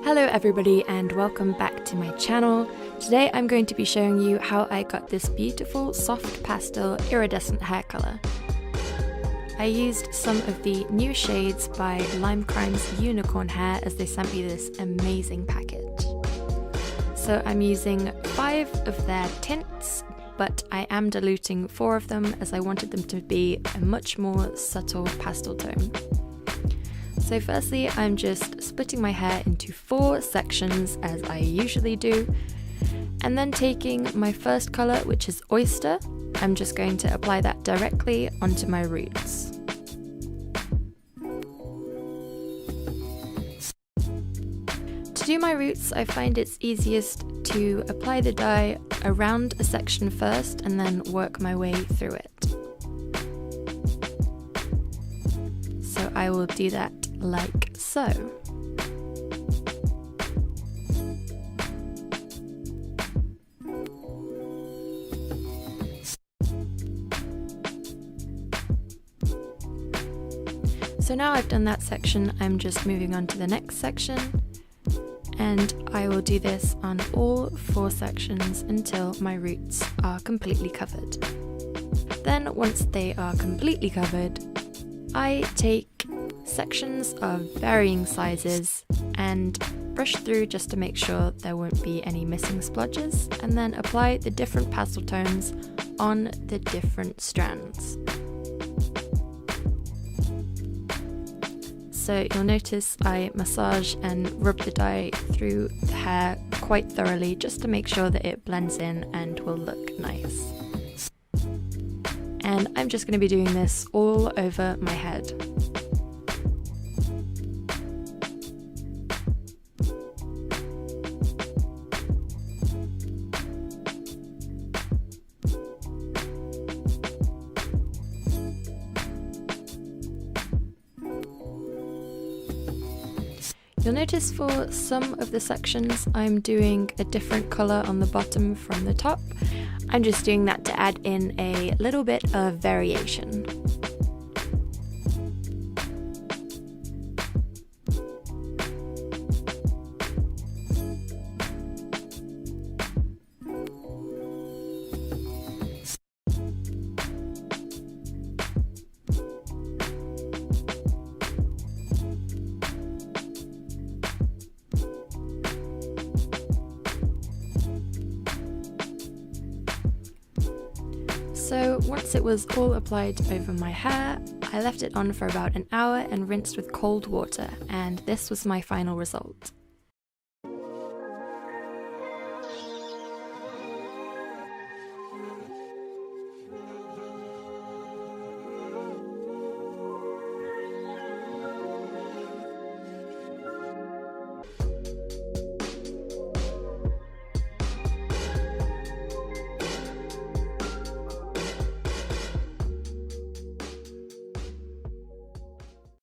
Hello everybody and welcome back to my channel. Today I'm going to be showing you how I got this beautiful soft pastel iridescent hair colour. I used some of the new shades by Lime Crime's Unicorn Hair as they sent me this amazing package. So I'm using 5 of their tints, but I am diluting 4 of them as I wanted them to be a much more subtle pastel tone. So firstly, I'm just splitting my hair into 4 sections as I usually do, and then taking my first colour, which is Oyster, I'm just going to apply that directly onto my roots. To do my roots, I find it's easiest to apply the dye around a section first and then work my way through it. So I will do that like so. So now I've done that section, I'm just moving on to the next section, and I will do this on all 4 sections until my roots are completely covered. Then once they are completely covered, I take sections of varying sizes and brush through just to make sure there won't be any missing splodges, and then apply the different pastel tones on the different strands. So you'll notice I massage and rub the dye through the hair quite thoroughly just to make sure that it blends in and will look nice. And I'm just going to be doing this all over my head. You'll notice for some of the sections I'm doing a different colour on the bottom from the top. I'm just doing that to add in a little bit of variation. So once it was all applied over my hair, I left it on for about an hour and rinsed with cold water, and this was my final result.